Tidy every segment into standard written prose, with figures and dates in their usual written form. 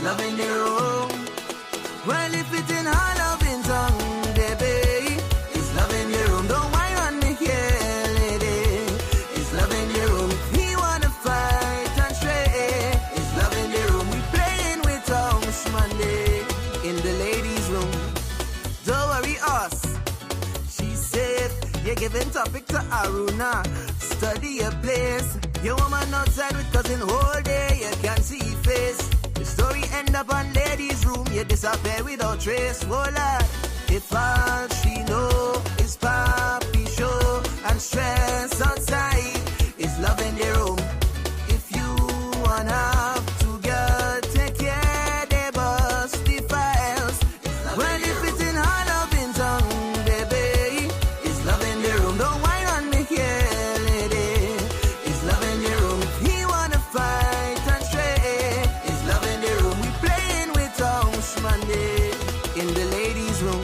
love in the room. Well, if it in all loving tongue, baby, it's love in the room. Don't whine on me here, lady. It's love in the room. If he wanna fight and stray, it's love in the room. We playing with tongues Monday in the ladies' room. Don't worry, us. She's safe. You're giving topic to Aruna. Study your place. Your woman outside with cousin whole day. You can't see face. The story end up on ladies' room. You disappear without trace. Voila. If all she know is papi show and stress outside, is love in the room. If you wanna have to get take care, they bust the files. Well, if it's in all of in tongue, baby, it's love in the room. Don't whine on me here, lady. It's love in the room. If he wanna fight and stray, it's love in the room. We playing with tongues Monday in the ladies' room.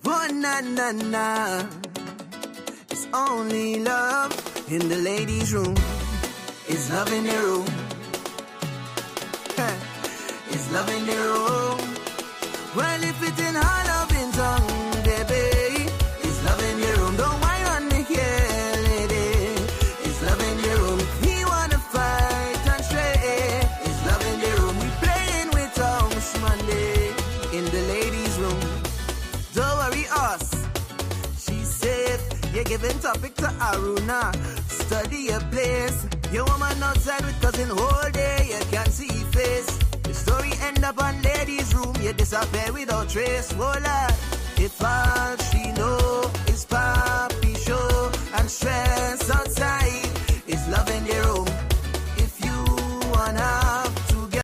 Oh, na na na. It's only love in the ladies' room. It's love in the room. It's love in the room. Well, if it's in all love in tongue, baby, it's love in the room. Don't whine on me here, lady. It's love in the room. If he wanna fight and stray, it's love in the room. We playing with tongues Monday in the ladies' room. Don't worry, us. She's safe. You're giving topic to Aruna. Study your place. Your woman outside with cousin whole day. You can't see face. The story end up on ladies' room. You disappear without trace. Voila. If all she know is papi show and stress outside, is love in the room. If you wanna have to get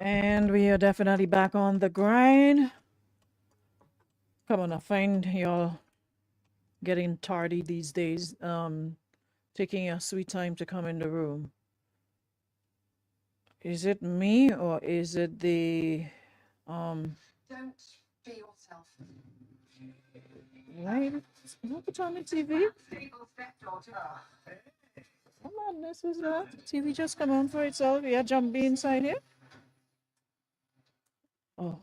And we are definitely back on the grind. Come on, I find y'all getting tardy these days. Taking a sweet time to come in the room. Is it me or is it the Don't be yourself. Right? Not put on the TV. What madness is that? TV just come on for itself. Yeah, jump be inside here. Oh,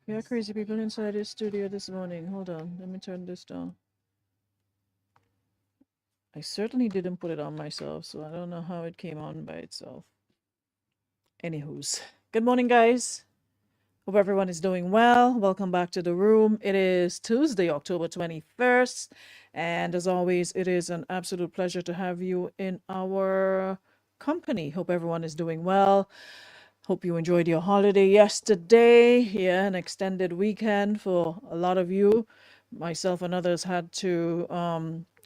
yeah, crazy people inside the studio this morning. Hold on, let me turn this down. I certainly didn't put it on myself, so I don't know how it came on by itself. Anywho's. Good morning, guys. Hope everyone is doing well. Welcome back to the room. It is Tuesday, October 21st. And as always, it is an absolute pleasure to have you in our company. Hope everyone is doing well. Hope you enjoyed your holiday yesterday. Yeah, an extended weekend for a lot of you. Myself and others had to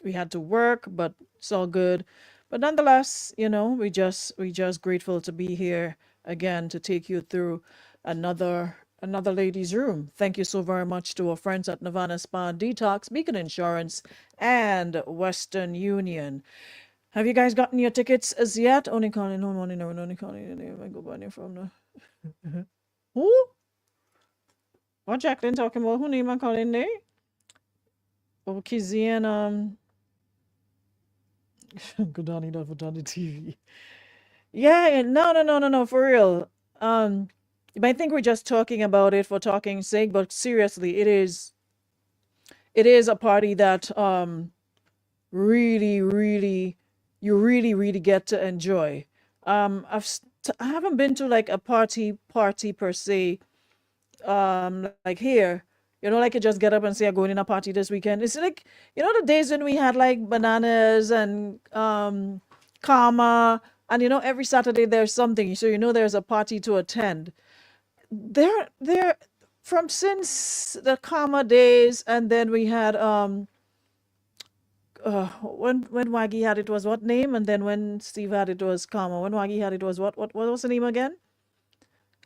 we had to work, but it's all good. But nonetheless, we just grateful to be here again to take you through another ladies' room. Thank you so very much to our friends at Nirvana Spa and Detox, Beacon Insurance, and Western Union. Have you guys gotten your tickets as yet? Only calling, no money, no, only calling the name. I go by name from the who? What Jacqueline talking about? Who name I calling name? Oh, Kizzy and good on it on the TV. Yeah, no, for real. You might think we're just talking about it for talking's sake, but seriously, it is a party that really you really get to enjoy. I haven't been to like a party per se, like here, like you just get up and say I'm going in a party this weekend. It's like, the days when we had like bananas and karma, and every Saturday there's something, so there's a party to attend. There from since the karma days, and then we had when Waggy had it was what name, and then when Steve had it was karma. When Waggy had it was what was the name again?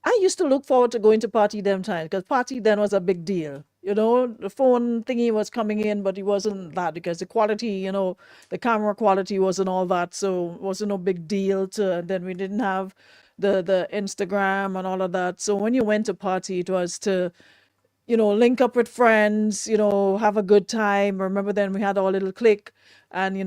I used to look forward to going to party them times because party then was a big deal. The phone thingy was coming in, but it wasn't that because the quality, the camera quality wasn't all that, so it wasn't no big deal to. And then we didn't have the Instagram and all of that. So when you went to party, it was to link up with friends, have a good time. Remember then we had our little clique, and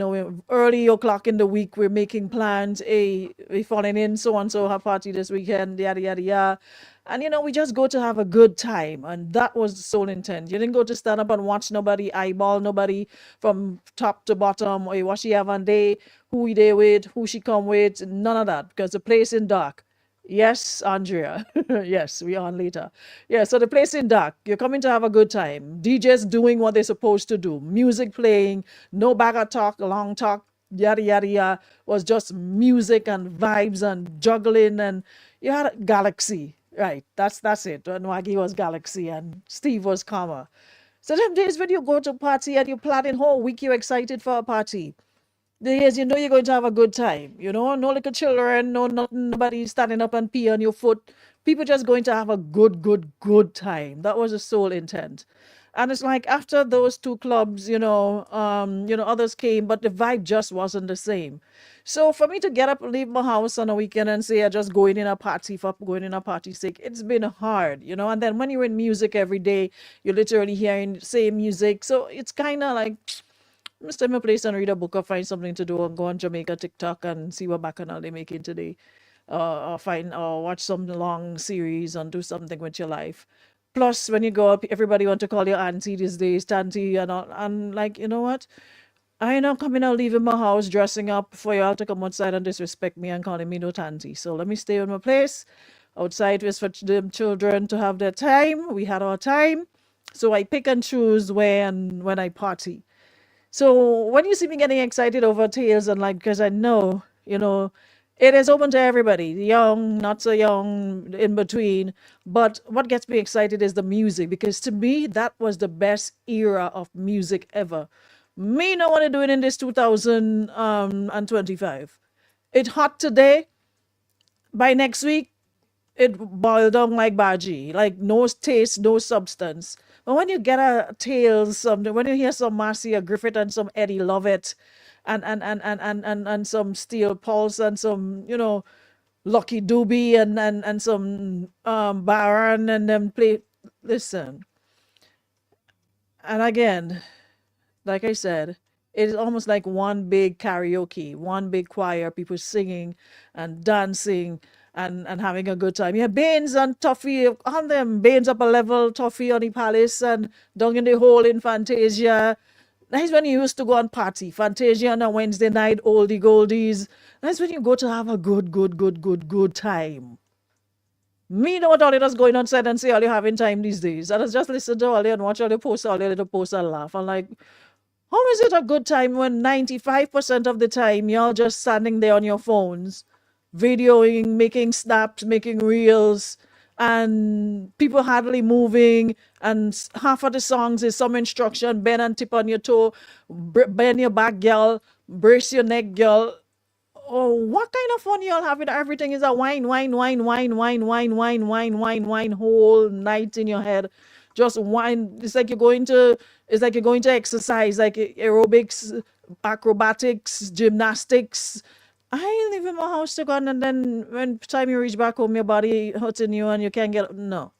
early o'clock in the week we're making plans. Hey, we falling in so and so have party this weekend, yada yada yada. And we just go to have a good time, and that was the sole intent. You didn't go to stand up and watch nobody, eyeball nobody from top to bottom, or what she have on day, who we there with, who she come with, none of that, because the place in dark. Yes, Andrea. Yes, we on later. Yeah, so the place in dark. You're coming to have a good time. DJs doing what they're supposed to do. Music playing, no bagger talk, long talk, yada yada yada. Was just music and vibes and juggling, and you had a Galaxy. Right, that's it. And Waggy was Galaxy and Steve was Karma. So them days when you go to a party and you're planning whole week, you're excited for a party. The years you're going to have a good time, no little children, no nothing, nobody standing up and pee on your foot. People just going to have a good time. That was the sole intent. And it's like after those two clubs, others came, but the vibe just wasn't the same. So for me to get up and leave my house on a weekend and say I just going in a party for going in a party sake, it's been hard, And then when you're in music every day, you're literally hearing the same music. So it's kind of like stay in my place and read a book or find something to do or go on Jamaica TikTok and see what bacchanal they making today. Or watch some long series and do something with your life. Plus, when you go up, everybody want to call you auntie these days, tanty and all. And like, you know what? I ain't not coming out leaving my house dressing up for y'all to come outside and disrespect me and calling me no tanty. So let me stay in my place. Outside was for them children to have their time. We had our time. So I pick and choose where and when I party. So when you see me getting excited over Tales and like, because I know, it is open to everybody, young, not so young, in between. But what gets me excited is the music, because to me, that was the best era of music ever. Me no want to do it in this 2025. It hot today. By next week, it boiled down like baji, like no taste, no substance. But when you get a Tales, when you hear some Marcia Griffith and some Eddie Lovett, and some Steel Pulse and some Lucky Doobie and some Baron and them play. Listen, and again, like I said, it is almost like one big karaoke, one big choir, people singing and dancing and having a good time. Yeah, Baines and Toffee on them. Baines up a level, Toffee on the Palace, and down in the hole in Fantasia. That's when you used to go on party. Fantasia on a Wednesday night, oldie goldies. That's when you go to have a good time. Me know what all it is going on said and say all you having time these days. And I just listen to all you and watch all the posts, all the little posts and laugh. I'm like, how is it a good time when 95% of the time y'all just standing there on your phones, videoing, making snaps, making reels, and people hardly moving, and half of the songs is some instruction, bend and tip on your toe, bend your back, girl, brace your neck, girl. Oh, what kind of fun y'all having? Everything is a wine, wine, wine, wine, wine, wine, wine, wine, wine, wine, whole night in your head. Just wine. It's like you're going to exercise, like aerobics, acrobatics, gymnastics. I ain't leaving my house to go, and then when time you reach back home, your body hurting you and you can't get no.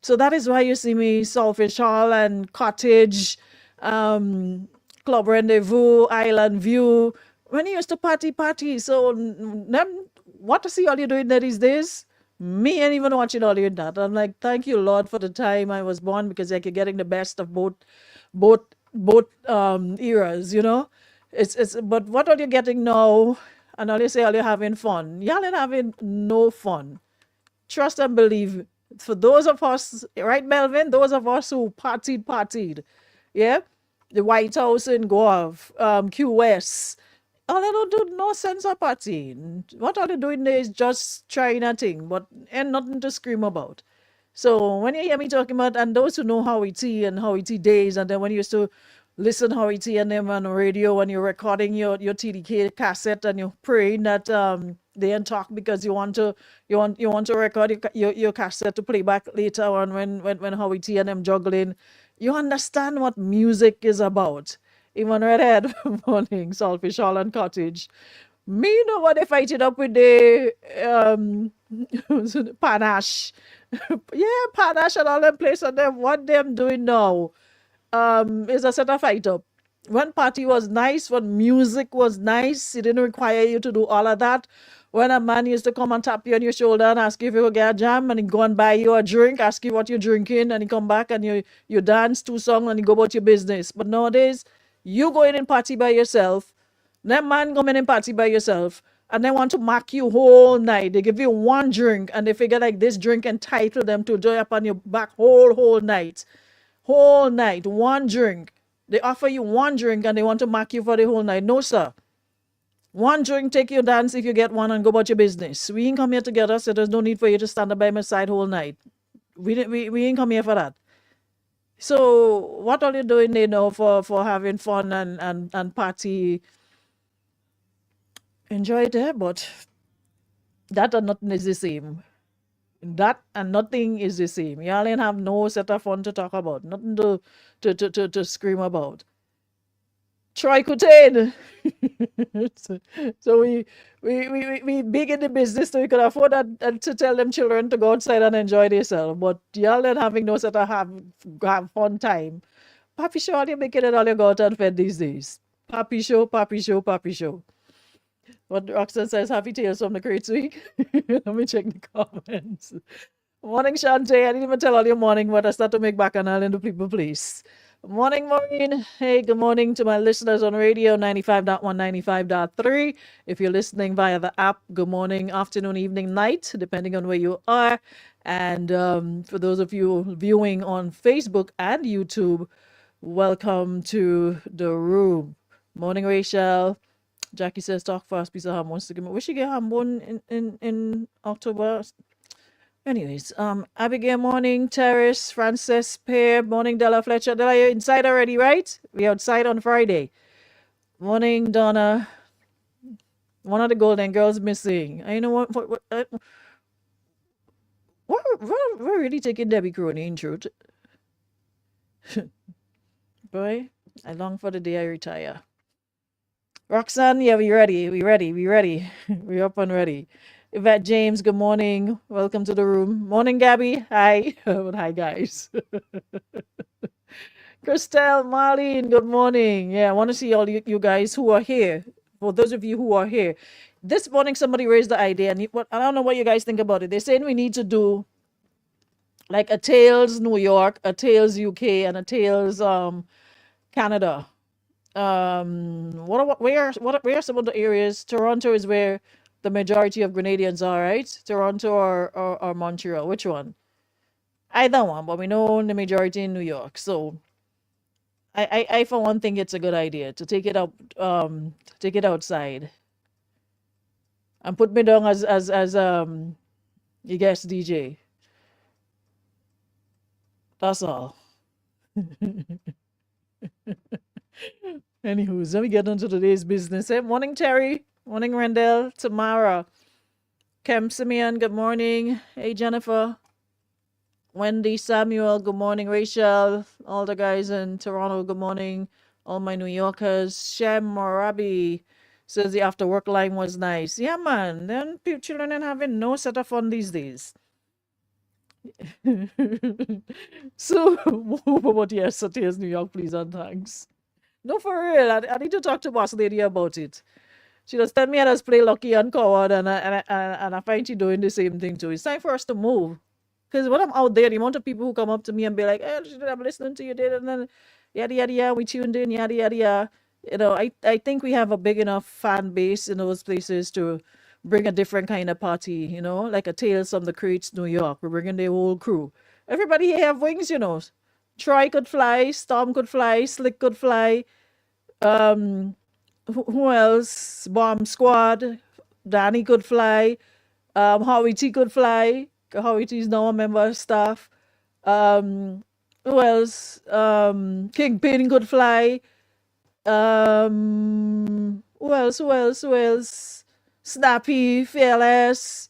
So that is why you see me Saltfish Hall and Cottage, um, Club Rendezvous, Island View. When you used to party. So them, what to see all you doing there these days? Me ain't even watching all you that. I'm like, thank you, Lord, for the time I was born because like you're getting the best of both eras, you know. It's but what are you getting now? And all you say all you're having fun. Y'all ain't having no fun. Trust and believe. For those of us, right, Melvin? Those of us who partied. Yeah? The White House in Guave, QS. All they don't do no sense of partying. What all they doing there is just trying a thing, but ain't nothing to scream about. So when you hear me talking about, and those who know Howie T and Howie T days, and then when you used to listen Howie T and them on the radio when you're recording your TDK cassette and you're praying that they don't talk because you want to record your cassette to play back later on when Howie T and them juggling. You understand what music is about. Even Redhead morning, Saltfish Hall and Cottage. Me know what they fight it up with the panache. Yeah, panache and all them place and them what them doing now is a set of fight up. When party was nice, when music was nice, it didn't require you to do all of that. When a man used to come and tap you on your shoulder and ask you if you will get a jam and he go and buy you a drink, ask you what you're drinking, and he come back and you dance 2 songs and you go about your business. But nowadays, you go in and party by yourself, that man come in and party by yourself, and they want to mark you whole night. They give you one drink, and they figure like this drink entitle them to joy up on your back whole night. Whole night, one drink. They offer you one drink and they want to mark you for the whole night. No, sir. One drink, take your dance if you get one and go about your business. We ain't come here together, so there's no need for you to stand up by my side whole night. We ain't come here for that. So what are you doing there now for having fun and party? Enjoy it there, but that and nothing is the same. That and nothing is the same. Y'all ain't have no set of fun to talk about, nothing to scream about. Troy Coutain. So we big in the business so we could afford and to tell them children to go outside and enjoy themselves. But y'all ain't having no set of have fun time. Papi show, all you making it all you go out and fed these days. Papi show, papi show, papi show. What Roxanne says, happy tales from the Great Week. Let me check the comments. Morning, Shantae. I didn't even tell all your morning, but I start to make bacchanal in the people place. Morning, Maureen. Hey, good morning to my listeners on radio 95.1, 95.3. If you're listening via the app, good morning, afternoon, evening, night, depending on where you are. And for those of you viewing on Facebook and YouTube, welcome to the room. Morning, Rachel. Jackie says, talk fast, piece of ham wants to give me. We should get ham bone in October. Anyways, Abigail morning, Terrace, Frances, Pear, morning, Della Fletcher. Della, you're inside already, right? We're outside on Friday. Morning, Donna. One of the Golden Girls missing. I know we're really taking Debbie Crony in truth. Boy, I long for the day I retire. Roxanne, yeah, we ready. We're up and ready. Yvette James, good morning. Welcome to the room. Morning, Gabby. Hi. Hi, guys. Christelle, Marlene, good morning. Yeah, I want to see all you guys who are here. For those of you who are here. This morning, somebody raised the idea, and I don't know what you guys think about it. They're saying we need to do like a Tales New York, a Tales UK, and a Tales Canada. Where are some of the areas? Toronto is where the majority of Grenadians are, right? Toronto or Montreal? Which one? Either one, but we know the majority in New York. So I for one think it's a good idea to take it up, take it outside and put me down as you guest DJ. That's all. Anywho, let me get into today's business. Hey, morning, Terry. Morning, Rendell. Tamara. Kem Simeon, good morning. Hey, Jennifer. Wendy Samuel, good morning. Rachel. All the guys in Toronto, good morning. All my New Yorkers. Shem Morabi says the after work line was nice. Yeah, man. Then children ain't having no set of fun these days. So, move about yesterday's New York, please, and thanks. No, for real. I need to talk to Boss Lady about it. She just tell me I just play lucky and coward, and I find she doing the same thing too. It's time for us to move. Because when I'm out there, the amount of people who come up to me and be like, hey, I'm listening to you, and then yada, yada, yada, we tuned in, yada, yada, yada. You know, I think we have a big enough fan base in those places to bring a different kind of party, you know, like a Tales from the Crates, New York. We're bringing the whole crew. Everybody here have wings, you know. Troy could fly, Storm could fly, Slick could fly. Who else? Bomb Squad. Danny could fly. Howie T could fly. Howie T is now a member of staff. Who else? Kingpin could fly. Who else? Who else? Who else? Snappy, Fearless.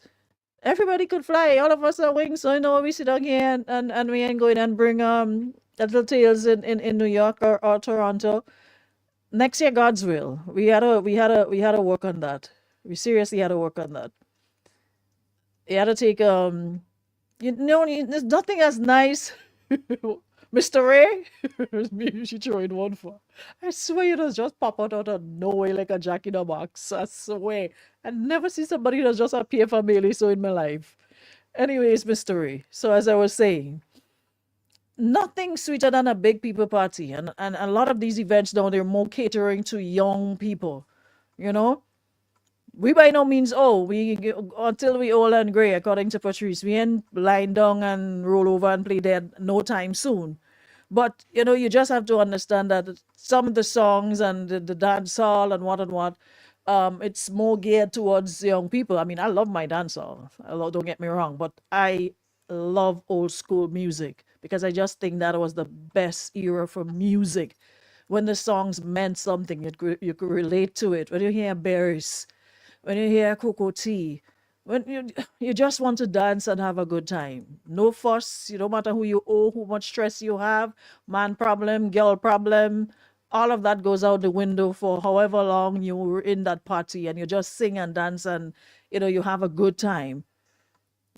Everybody could fly. All of us are wings. So you know we sit down here and we ain't going and bring little tales in New York or Toronto. Next year, God's will. We had to work on that. We seriously had to work on that. You had to take you know, there's nothing as nice. Mr. Ray, maybe she throw in one for. I swear you just pop out of nowhere like a jack in a box. I swear. I never see somebody that just appear for me so in my life. Anyways, Mr. Ray. So as I was saying, nothing sweeter than a big people party. And a lot of these events now, they're more catering to young people. You know? We by no means old. Until we old and gray, according to Patrice. We ain't lying down and roll over and play dead no time soon. But you know, you just have to understand that some of the songs and the dance hall and what, it's more geared towards young people. I mean, I love my dance hall. Don't get me wrong, but I love old school music because I just think that was the best era for music. When the songs meant something, you could relate to it. When you hear Barris, when you hear Coco T, when you just want to dance and have a good time. No fuss, no matter who you owe, how much stress you have, man problem, girl problem, all of that goes out the window for however long you were in that party and you just sing and dance and you have a good time.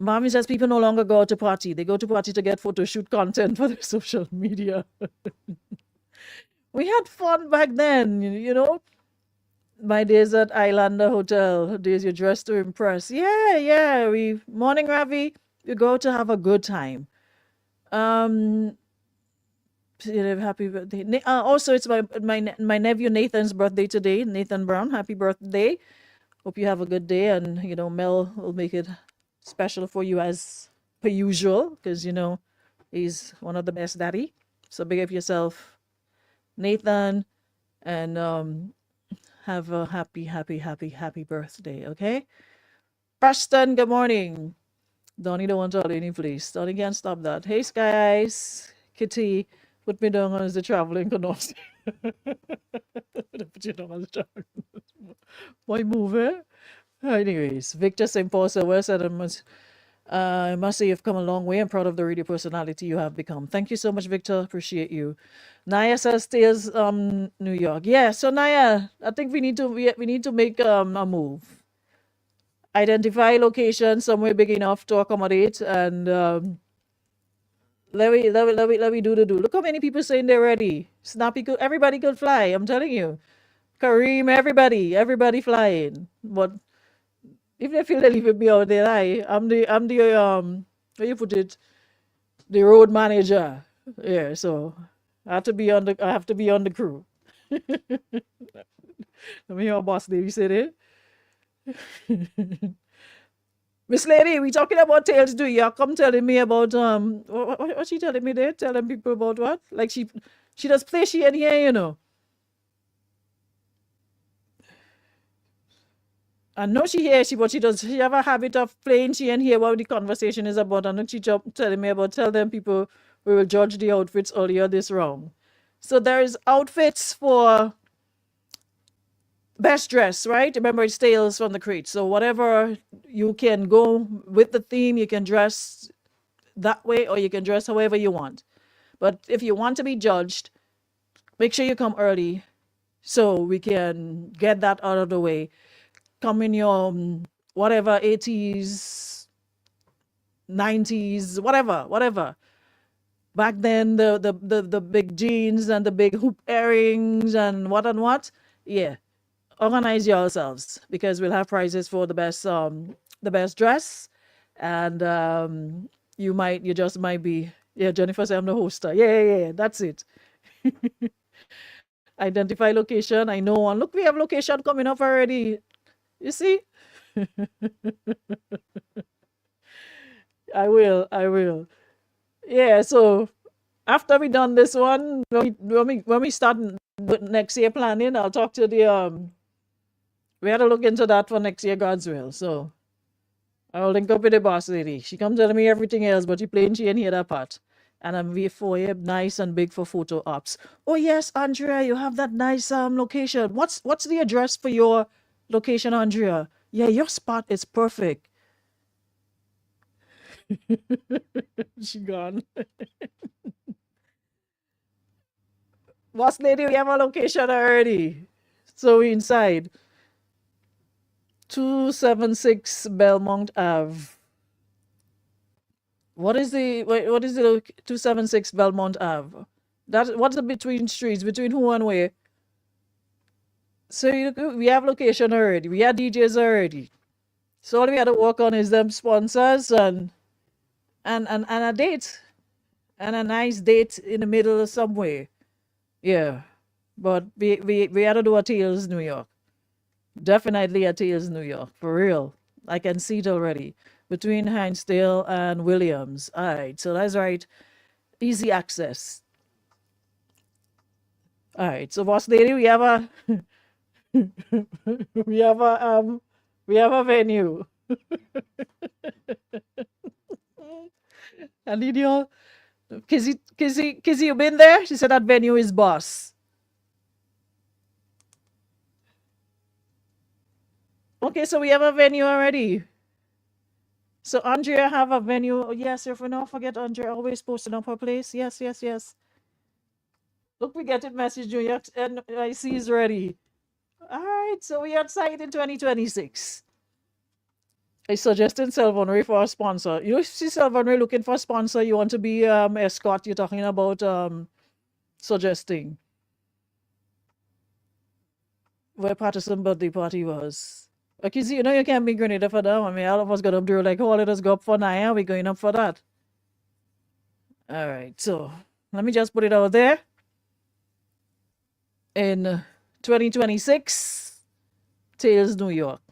Mommy says people no longer go out to party. They go to party to get photo shoot content for their social media. We had fun back then, My days at Islander Hotel, days you dress to impress. Yeah. Morning, Ravi. You go to have a good time. Happy birthday. Also, it's my nephew Nathan's birthday today. Nathan Brown, happy birthday. Hope you have a good day, and Mel will make it special for you as per usual, because he's one of the best daddy. So big up yourself, Nathan, and have a happy birthday, okay? Preston, good morning. Donnie don't want to any place. Donnie can't stop that. Hey, Skies. Kitty, put me down as the traveling canoes. Put you down as the traveling. Why move, eh? Anyways, Victor St. Paul said, well said, I must say you've come a long way. I'm proud of the radio personality you have become. Thank you so much, Victor. Appreciate you. Naya says stays New York. Yeah, so Naya, I think we need to make a move. Identify location somewhere big enough to accommodate, and let me do the do. Look how many people saying they're ready. Snappy could, everybody could fly. I'm telling you. Kareem, everybody flying. But if they feel they leave me out there, I'm the how you put it, the road manager. Yeah, so I have to be on the crew. Let me hear Boss Lady say it. Miss Lady, we talking about Tales Do you come telling me about what she telling me there? Telling people about what? Like she does play she in here, you know. I know she hears she, but she have a habit of playing she and hear what the conversation is about. And then she jump telling me about tell them people we will judge the outfits earlier this round. So there's outfits for best dress, right? Remember it's Tales from the Crate. So whatever you can go with the theme, you can dress that way or you can dress however you want. But if you want to be judged, make sure you come early so we can get that out of the way. Come in your whatever 80s, 90s, whatever. Back then, the big jeans and the big hoop earrings and what. Yeah, organize yourselves because we'll have prizes for the best dress, and you just might be. Yeah, Jennifer said I'm the hoster. Yeah, that's it. Identify location. I know one. Look, we have location coming up already. You see? I will. Yeah, so after we done this one, when we start next year planning, I'll talk to the we had to look into that for next year, God's will. So I'll link up with the boss lady. She comes telling me everything else, but she playing she ain't hear that part. And I'm for you nice and big for photo ops. Oh yes, Andrea, you have that nice location. What's the address for your location, Andrea? Yeah, your spot is perfect. She gone. Boss lady, we have a location already. So we inside. 276 Belmont Ave. What is the 276 Belmont Ave? What's the between streets? Between who and where? So we have location already. We have DJs already. So all we had to work on is them sponsors and a date. And a nice date in the middle of somewhere. Yeah. But we had to do a Tales New York. Definitely a Tales New York. For real. I can see it already. Between Hinesdale and Williams. Alright, so that's right. Easy access. Alright, so boss lady, we have a we have a venue. I need your Kizzy, you been there? She said that venue is boss. Okay, so we have a venue already. So Andrea have a venue. Oh, yes, if we don't forget Andrea always posting up her place. Yes. Look, we get it message New York and I see is ready. Alright, so we outside in 2026. I suggested Selvonry for a sponsor. You see Selvonry looking for a sponsor, you want to be escort, you're talking about suggesting. Where Patterson birthday party was. Okay, see, you know you can't be Grenada for them. I mean, all of us got up there like, oh, let us go up for Naya. We're going up for that. All right, so let me just put it out there. In 2026, Tales New York.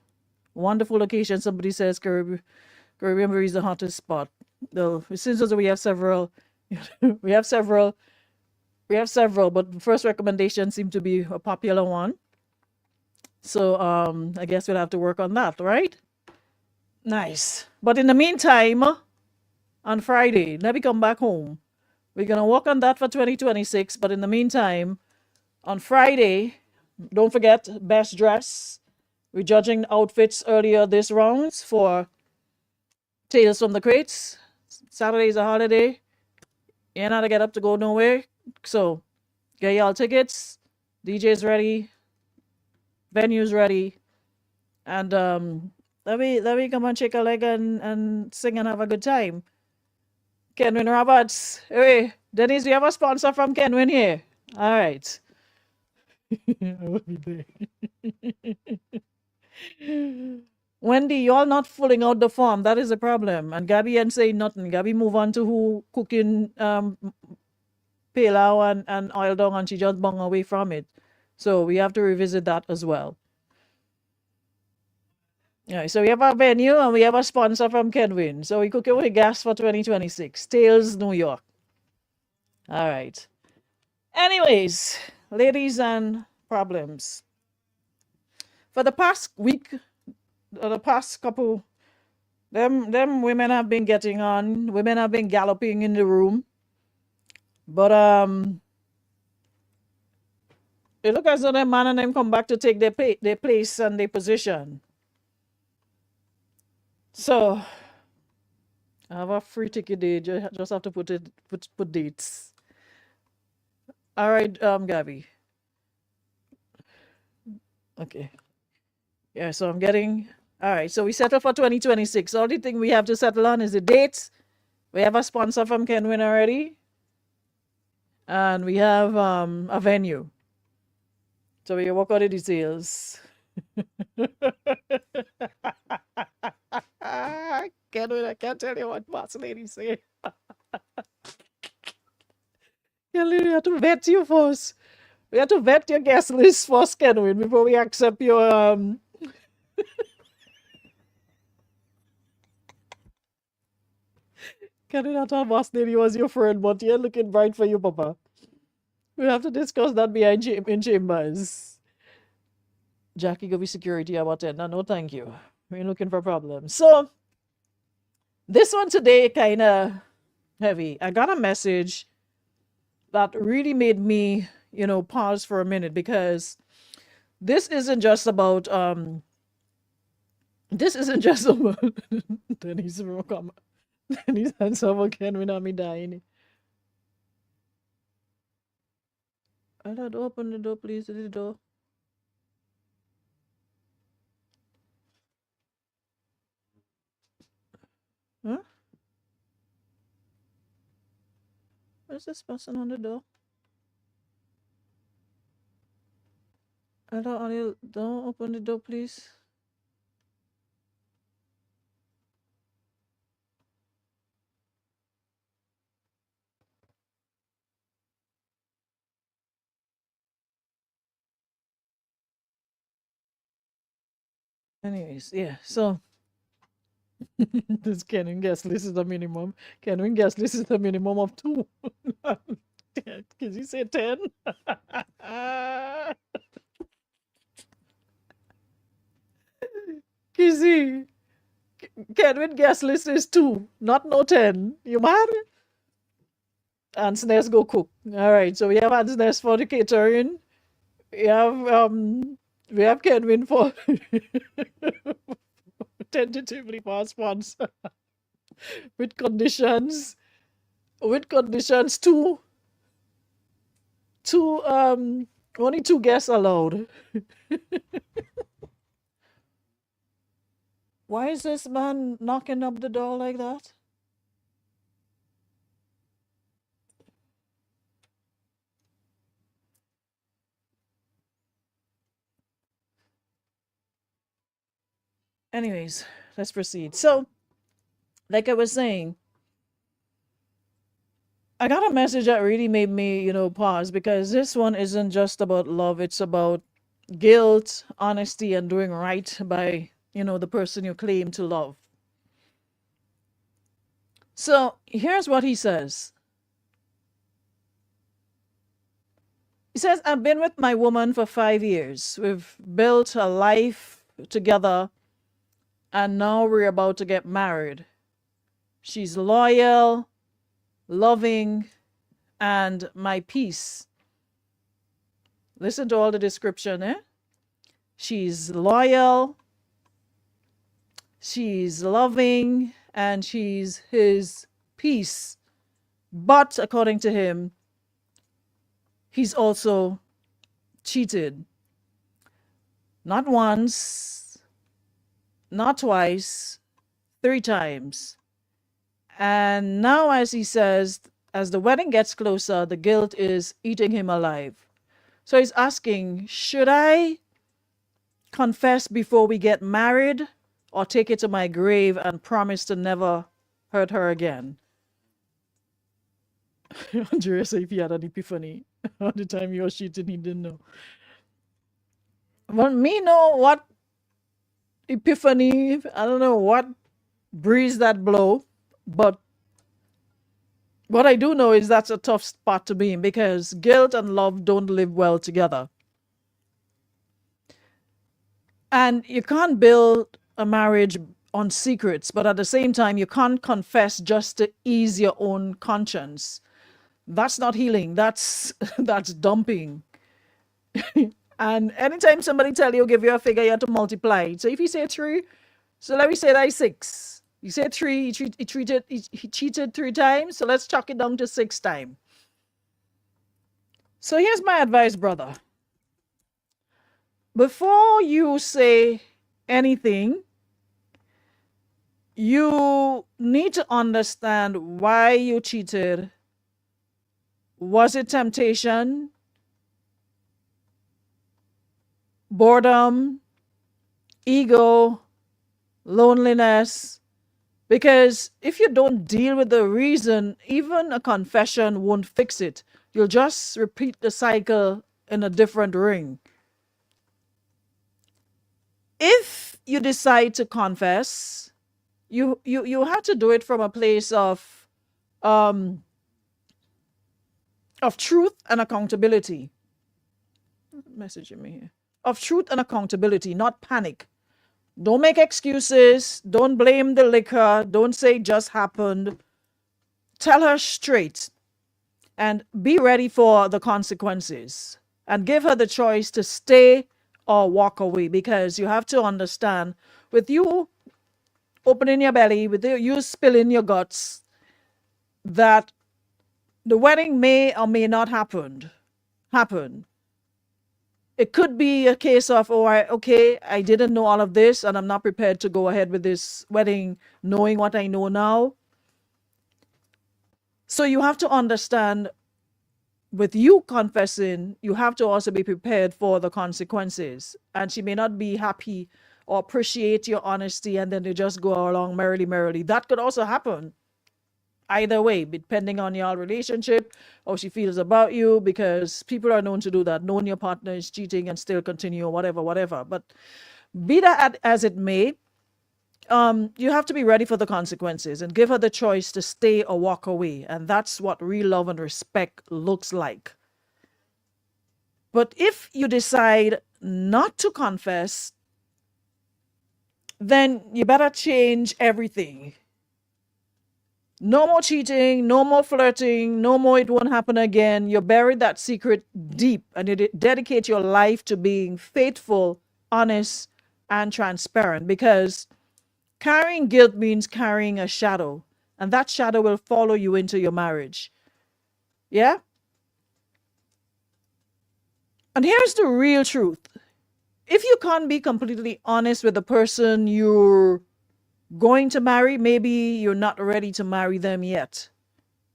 Wonderful location. Somebody says Caribbean River is the hottest spot. Though it seems as though we have several. we have several, but the first recommendation seemed to be a popular one. So I guess we'll have to work on that, right? Nice. But in the meantime, on Friday, let me come back home. We're gonna work on that for 2026, but in the meantime, on Friday, don't forget best dress. We're judging outfits earlier this rounds for Tales from the Crates. Saturday's a holiday. You're not to get up to go nowhere. So get y'all tickets. DJ's ready. Venue's ready. And let me come and shake a leg and sing and have a good time. Kenwin Roberts. Hey, Denise, we have a sponsor from Kenwin here. All right. I will be there. Wendy, y'all not filling out the form. That is a problem. And Gabby ain't saying nothing. Gabby move on to who cooking pilau and oil dong and she just bung away from it. So we have to revisit that as well. All right, so we have a venue and we have a sponsor from Kenwin. So we cooking with gas for 2026. Tales, New York. All right. Anyways, ladies and problems. For the past week, or the past couple, them women have been getting on. Women have been galloping in the room. But it look as though them man and them come back to take their place and their position. So I have a free ticket day. Just have to put dates. All right, Gabby. Okay. Yeah, so I'm getting all right. So we settle for 2026. The only thing we have to settle on is the dates. We have a sponsor from Kenwin already. And we have a venue. So we work out the details. Kenwin, I can't tell you what boss lady say. Kenwin, we have to vet you first. We have to vet your guest list first, Kenwin, before we accept your Kenwin, I thought boss lady was your friend, but you're looking bright for you, Papa. We have to discuss that behind in chambers. Jackie go be security about it. No, thank you. We're looking for problems. So this one today kind of heavy. I got a message that really made me, pause for a minute, because this isn't just about Dennis come. Dennis and someone can win me dying. I don't open the door, please. The door. Huh? Where's this person on the door? Don't open the door, please. Anyways, yeah, so this Kenwin guest list is the minimum. Kenwin guest list is the minimum of 2. Can you say 10? Kizzy, Kenwin guest list is 2, not no 10. You mad? Aunt's Nest go cook. All right, so we have Aunt's Nest for the catering. We have Kenwin for tentatively for our sponsor. with conditions two only 2 guests allowed. Why is this man knocking up the door like that? Anyways, let's proceed. So, like I was saying, I got a message that really made me, pause, because this one isn't just about love. It's about guilt, honesty, and doing right by, the person you claim to love. So here's what he says. He says, I've been with my woman for 5 years. We've built a life together, and now we're about to get married. She's loyal, loving, and my peace. Listen to all the description, eh? She's loyal, she's loving, and she's his peace. But according to him, he's also cheated. Not once, not twice, 3 times. And now, as he says, as the wedding gets closer, the guilt is eating him alive. So he's asking, should I confess before we get married, or take it to my grave and promise to never hurt her again? Andrea said if he had an epiphany all the time he was cheating, he didn't know. But me know what epiphany. I don't know what breeze that blow, but what I do know is that's a tough spot to be in because guilt and love don't live well together. And you can't build a marriage on secrets, but at the same time, you can't confess just to ease your own conscience. That's not healing. That's that's dumping. And anytime somebody tell you, give you a figure, you have to multiply it. So if you say three, so let me say that is six. You say three, he cheated 3 times, so let's chalk it down to 6 times. So here's my advice, brother. Before you say anything, you need to understand why you cheated. Was it temptation, boredom, ego, loneliness? Because if you don't deal with the reason, even a confession won't fix it. You'll just repeat the cycle in a different ring. If you decide to confess, you have to do it from a place of truth and accountability. Messaging me here. Of truth and accountability, not panic. Don't make excuses. Don't blame the liquor. Don't say it just happened. Tell her straight and be ready for the consequences and give her the choice to stay or walk away, because you have to understand, with you opening your belly, with you spilling your guts, that the wedding may or may not happen. It could be a case of, oh, I didn't know all of this and I'm not prepared to go ahead with this wedding knowing what I know now. So you have to understand, with you confessing, you have to also be prepared for the consequences. And she may not be happy or appreciate your honesty, and then they just go along merrily. That could also happen. Either way, depending on your relationship, how she feels about you, because people are known to do that, knowing your partner is cheating and still continue, or whatever. But be that as it may, you have to be ready for the consequences and give her the choice to stay or walk away. And that's what real love and respect looks like. But if you decide not to confess, then you better change everything. No more cheating, no more flirting, no more it won't happen again. You bury that secret deep and you dedicate your life to being faithful, honest, and transparent, because carrying guilt means carrying a shadow, and that shadow will follow you into your marriage. Yeah? And here's the real truth. If you can't be completely honest with the person you're going to marry, maybe you're not ready to marry them yet.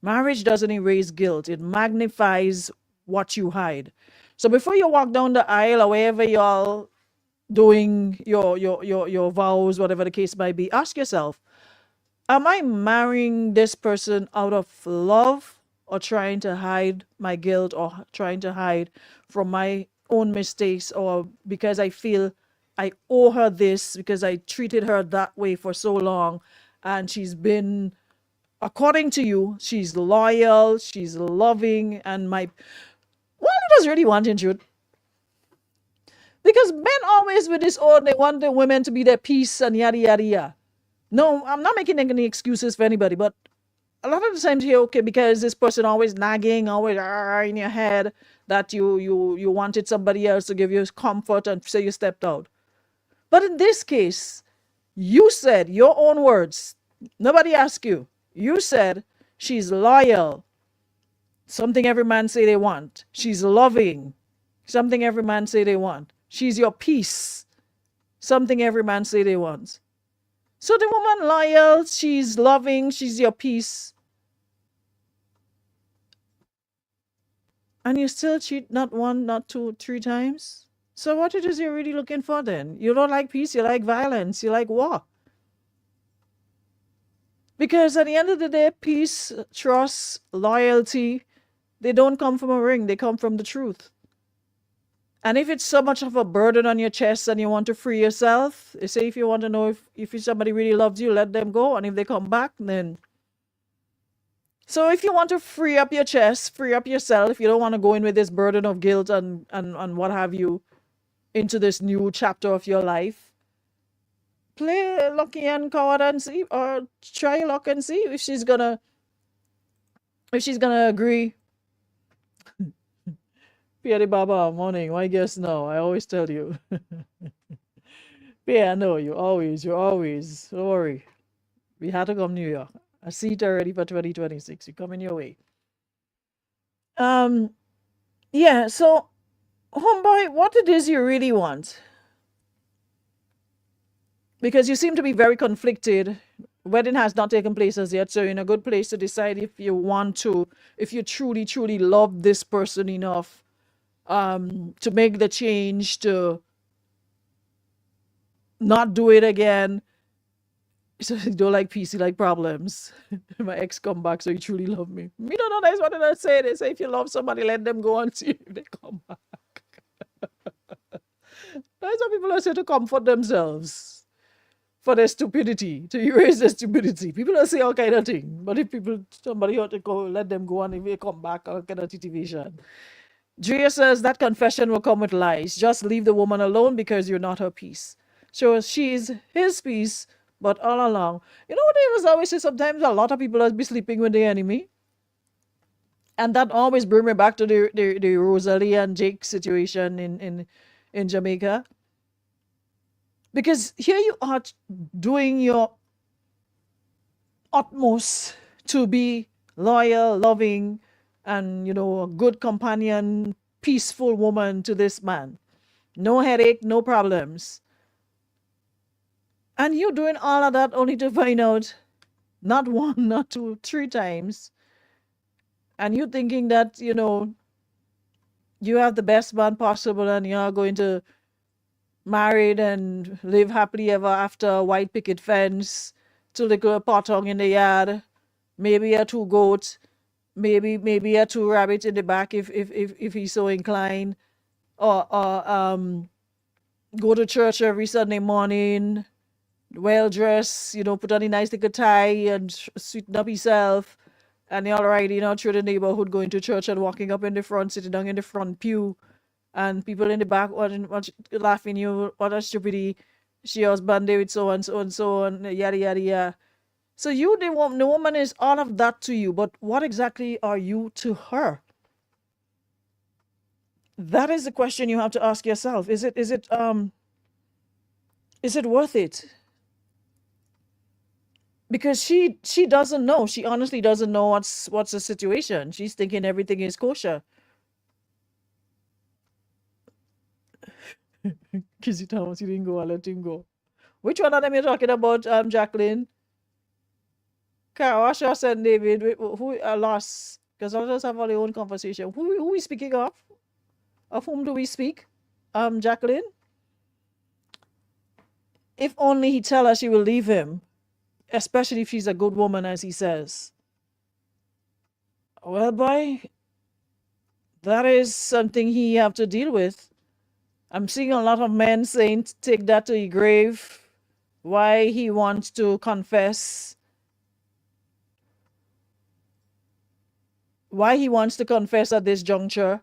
Marriage doesn't erase guilt. It magnifies what you hide. So before you walk down the aisle or wherever y'all doing your vows, whatever the case might be, ask yourself, am I marrying this person out of love, or trying to hide my guilt, or trying to hide from my own mistakes, or because I feel I owe her this because I treated her that way for so long, and she's been, according to you, she's loyal, she's loving, and what I just really want in truth. Because men always with this, oh, they want the women to be their peace and yada yada yada. No, I'm not making any excuses for anybody, but a lot of the times here, okay, because this person always nagging, always in your head that you wanted somebody else to give you comfort, and so you stepped out. But in this case, you said your own words. Nobody asked you. You said she's loyal. Something every man say they want. She's loving. Something every man say they want. She's your peace. Something every man say they want. So the woman loyal, she's loving, she's your peace. And you still cheat not 1, not 2, 3 times? So what it is you're really looking for then? You don't like peace, you like violence, you like war. Because at the end of the day, peace, trust, loyalty, they don't come from a ring, they come from the truth. And if it's so much of a burden on your chest and you want to free yourself, say if you want to know if somebody really loves you, let them go. And if they come back, then. So if you want to free up your chest, free up yourself, if you don't want to go in with this burden of guilt and what have you into this new chapter of your life, play lucky and coward and see, or try your luck and see if she's gonna agree. Pierre Baba, morning. Why guess no? I always tell you. Pierre, no, you're always. Don't worry. We had to come New York. I see it already for 2026. You're coming your way. Yeah, so homeboy, what it is you really want? Because you seem to be very conflicted. Wedding has not taken place as yet, so you're in a good place to decide if you want to, if you truly, truly love this person enough to make the change, to not do it again. So you don't like peace, you like problems. My ex come back, so you truly love me. Me don't know that's what they say. They say if you love somebody, let them go and see if they come back. That's what people are saying to comfort themselves for their stupidity, to erase their stupidity. People are say all kind of thing. But if somebody ought to go, let them go and if they come back, all kind of titivation. Drea says that confession will come with lies. Just leave the woman alone because you're not her peace. So she's his peace, but all along. You know what I was always say? Sometimes a lot of people will be sleeping with the enemy. And that always bring me back to the Rosalie and Jake situation in Jamaica. Because here you are doing your utmost to be loyal, loving, and, a good companion, peaceful woman to this man. No headache, no problems. And you're doing all of that only to find out not one, not two, 3 times. And you're thinking that, you have the best man possible and you're going to married and live happily ever after, white picket fence, to little potong in the yard, maybe a 2 goat, maybe a 2 rabbit in the back if he's so inclined, or go to church every Sunday morning, well dressed, put on a nice little tie and sweeten up himself, and you're all right, through the neighborhood, going to church and walking up in the front, sitting down in the front pew, and people in the back laughing you, what a stupidity, she was banded with so and so and so and yada yada yada. So the woman is all of that to you, but what exactly are you to her? That is the question you have to ask yourself. Is it worth it? Because she doesn't know. She honestly doesn't know what's the situation. She's thinking everything is kosher. Kizzy Thomas, you didn't go, I let him go. Which one of them you're talking about, Jacqueline? Karawasha and David, who are lost? Because others have all their own conversation. Who are we speaking of? Of whom do we speak? Jacqueline? If only he tell her she will leave him, especially if she's a good woman, as he says. Well, boy, that is something he have to deal with. I'm seeing a lot of men saying take that to your grave. Why he wants to confess. Why he wants to confess at this juncture.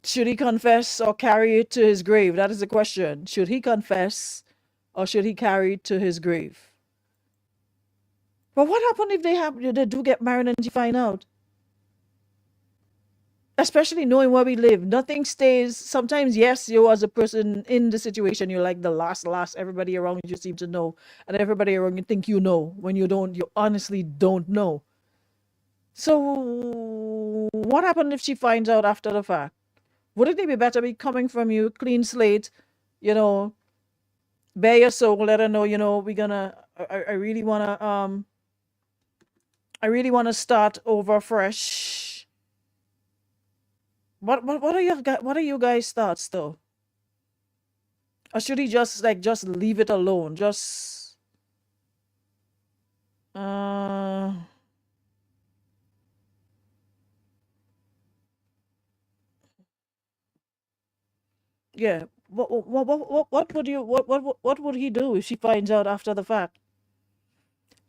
Should he confess or carry it to his grave? That is the question. Should he confess or should he carry it to his grave? But what happens if they do get married and you find out? Especially knowing where we live. Nothing stays. Sometimes, yes, you as a person in the situation, you're like the last. Everybody around you seem to know. And everybody around you think you know. When you don't, you honestly don't know. So what happened if she finds out after the fact? Wouldn't it be better be coming from you, clean slate, bare your soul, let her know, we're gonna, I really wanna start over fresh. What are you guys' thoughts though? Or should he just leave it alone? Just Yeah. What would you what would he do if she finds out after the fact?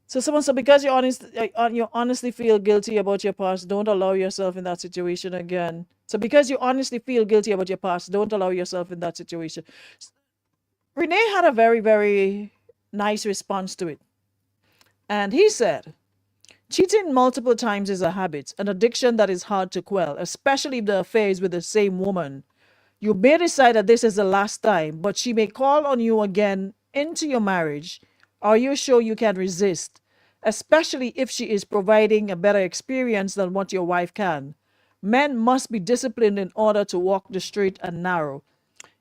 So someone said because you honestly feel guilty about your past, don't allow yourself in that situation again. So because you honestly feel guilty about your past, don't allow yourself in that situation. Renee had a very nice response to it. And he said, cheating multiple times is a habit, an addiction that is hard to quell, especially if the affair is with the same woman. You may decide that this is the last time, but she may call on you again into your marriage. Are you sure you can resist? Especially if she is providing a better experience than what your wife can. Men must be disciplined in order to walk the straight and narrow.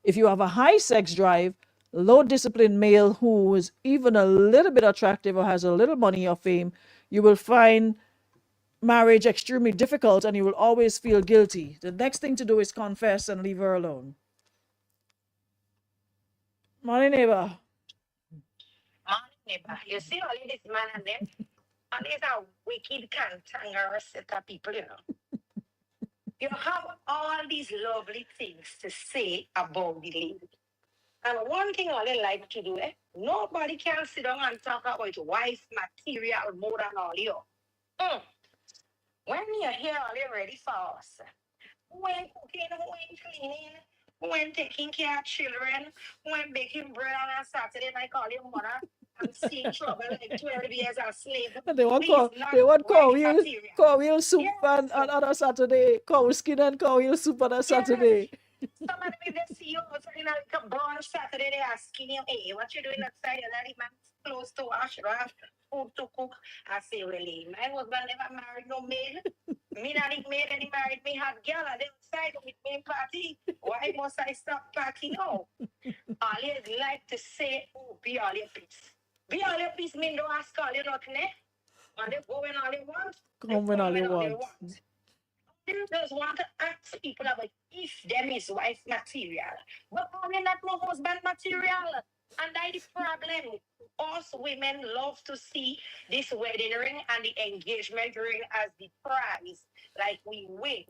If you have a high sex drive, low disciplined male who is even a little bit attractive or has a little money or fame, you will find marriage extremely difficult and you will always feel guilty. The next thing to do is confess and leave her alone. Morning, neighbor. Morning, neighbor. You see all of this man and them? And these are wicked cantankerous set of people, you know. You have all these lovely things to say about the lady. And one thing I like to do, nobody can sit down and talk about wife material more than all you. When you're here already for us, when cooking, when cleaning, when taking care of children, when baking bread on a Saturday, I call your mother and see trouble like 12 years a slave. They want Please, not they want wife material. cow wheel soup Yes. on a Saturday. Cow skin and cow wheel soup on a Saturday. Some of them, if they see you outside in like a brunch Saturday, they asking you, hey, what you doing outside? You're not even clothes to wash, you don't have food to cook. I say, well, my husband never married no maid. Me not even maid, and he married me hot girl, and they outside with me party. Why must I stop party now? Always like to say, oh, be all your peace. Be all your peace, mean don't ask all you nothing, and they go when all they want. Come when all you want. They just want to ask people about if them is wife material. But probably not no husband material. And that's the problem. Us women love to see this wedding ring and the engagement ring as the prize. Like we win.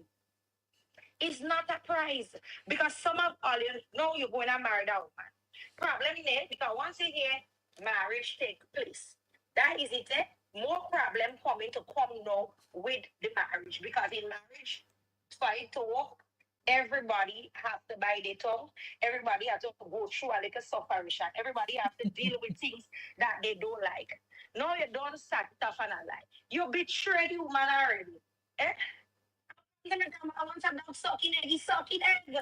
It's not a prize. Because some of all you know you're going to marry that woman. Problem is because once you hear marriage take place, that is it. More problem coming to come now with the marriage because in marriage, for it to work, everybody has to buy their tongue. Everybody has to go through a little suffering. Everybody has to deal with things that they don't like. No, you don't start tough and a lie. You betrayed the woman already. Eh? I want to dog sucking egg.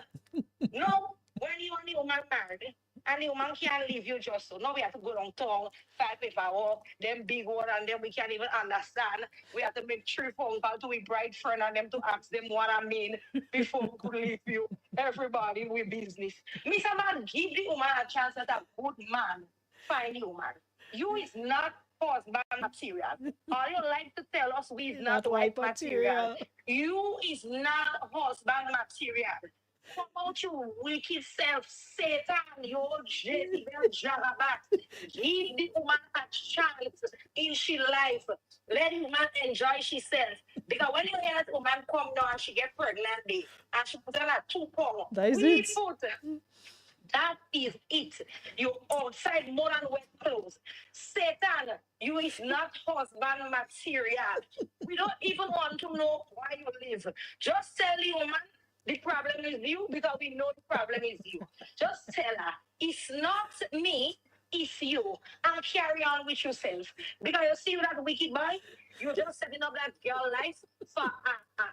No, when you and the woman married, and the woman can't leave you just so. Now we have to go down town, 5 paperwork, them big one, and then we can't even understand. We have to make 3 phone calls to a bride friend and them to ask them what I mean before we could leave you. Everybody with business. Mr. Man, give the woman a chance that a good man find you, man. You is not husband material. All you like to tell us we is not wife material. You is not husband material. What about you, wicked self, Satan, you Jezebel Jarabat? Give the woman a chance in she life. Let the woman enjoy herself. Because when you hear that woman come down and she get pregnant, and she put on a 2 pound, that is it. That is it. You outside more than wet clothes. Satan, you is not husband material. We don't even want to know why you live. Just tell the woman the problem is you because we know the problem is you. Just tell her it's not me, it's you. And carry on with yourself. Because you see that wicked boy, you're just setting up that girl life for a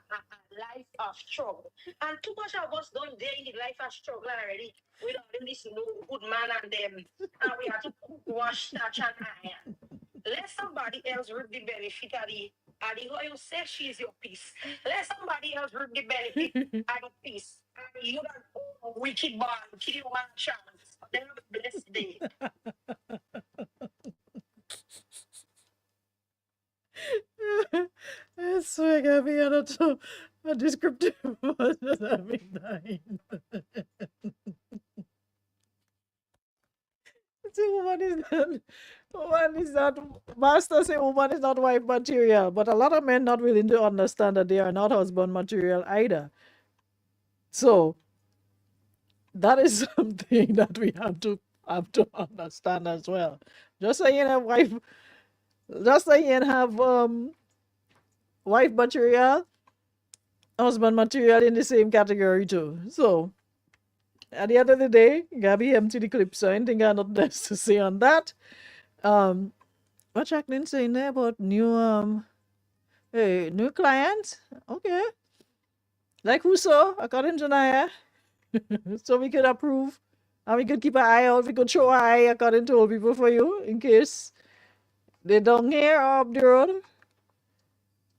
life of struggle. And too much of us don't dare in the life of struggle already. We don't listen to good man and them. And we have to wash, touch, and iron. Let somebody else reap the benefit of the how you say she's your peace. Let somebody else reap the benefit of your peace. And you got wicked boy, kill you one chance. Then have a blessed day. I swear, Gabby, a descriptive version of midnight. See, woman is not, master say woman is not wife material, but a lot of men not willing to understand that they are not husband material either. So, that is something that we have to understand as well. Just like you have wife, just like you have wife material, husband material in the same category too. So at the end of the day, Gabby empty the clip, so anything I not less to say on that. Um, what Jacqueline saying there about new clients? Okay, like who so? According to Naya, so we could approve and we could keep an eye out. We could show an eye according to old people for you in case they don't hear or up the road.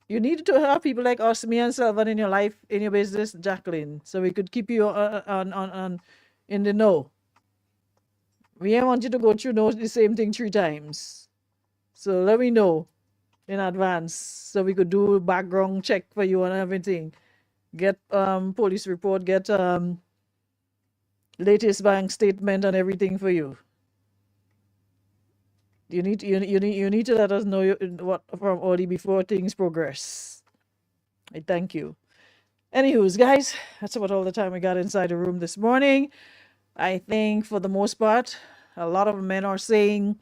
You need to have people like us, me and Sylvan in your life, in your business, Jacqueline, so we could keep you on in the know. We don't want you to go through the same thing 3 times. So let me know in advance so we could do background check for you and everything. Get police report, get latest bank statement and everything for you. You need to let us know what from Audi before things progress. I thank you. Anywho's, guys, that's about all the time we got inside the room this morning. I think for the most part, a lot of men are saying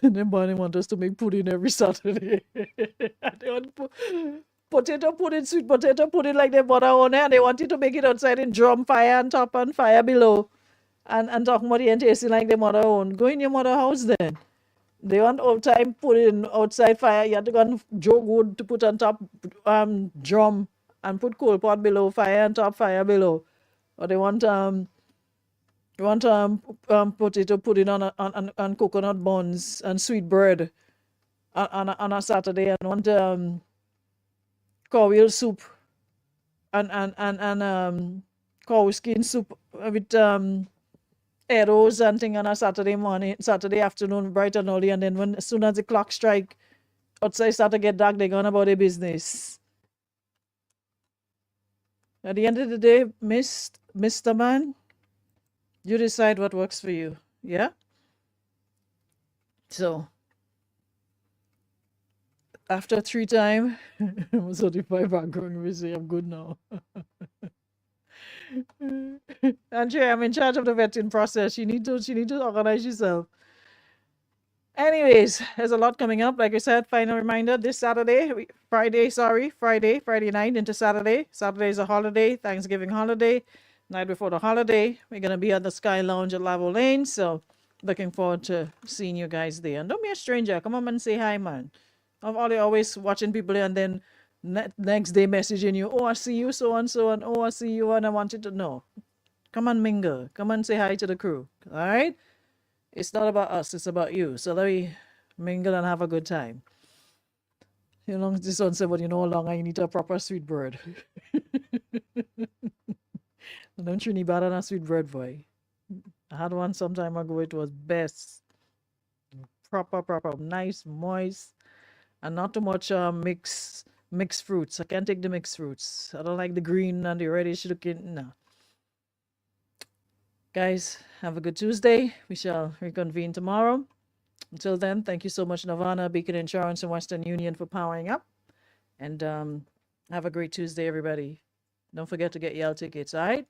they want us to make pudding every Saturday. They want potato pudding, sweet potato pudding like their mother on it, and they want you to make it outside in drum fire on top and fire below. And talking about it and tasting like their mother own. Go in your mother house then. They want all time putting outside fire. You have to go and jog wood to put on top drum and put coal pot below, fire on top, fire below. Or they want potato pudding on coconut buns and sweet bread on a Saturday, and want cow wheel soup and cow skin soup with arrows and thing on a Saturday morning, Saturday afternoon, bright and early, and then as soon as the clock strike, outside start to get dark, they gone about their business. At the end of the day, Mr. Man, you decide what works for you. Yeah? So after 3 times, I'm certified background music, I'm good now. Andrea, I'm in charge of the vetting process. You need to organize yourself. Anyways, there's a lot coming up. Like I said, final reminder, this Saturday, Friday night into Saturday. Saturday is a holiday, Thanksgiving holiday. Night before the holiday, we're going to be at the Sky Lounge at Lavo Lane. So looking forward to seeing you guys there. And don't be a stranger. Come on and say hi, man. I'm always watching people and then next day messaging you, oh, I see you, so and so, and oh, I see you, and I want you to know. Come on, mingle. Come and say hi to the crew. All right? It's not about us, it's about you. So let me mingle and have a good time. You know, this one said, but you know, longer you need a proper sweet bread. Don't you need better than a sweet bread, boy? I had one some time ago, it was best. Proper, nice, moist, and not too much mixed fruits. I can't take the mixed fruits. I don't like the green and the reddish looking. No. Guys, have a good Tuesday. We shall reconvene tomorrow. Until then, thank you so much, Nirvana, Beacon Insurance, and Western Union for powering up. And have a great Tuesday, everybody. Don't forget to get your tickets, all right?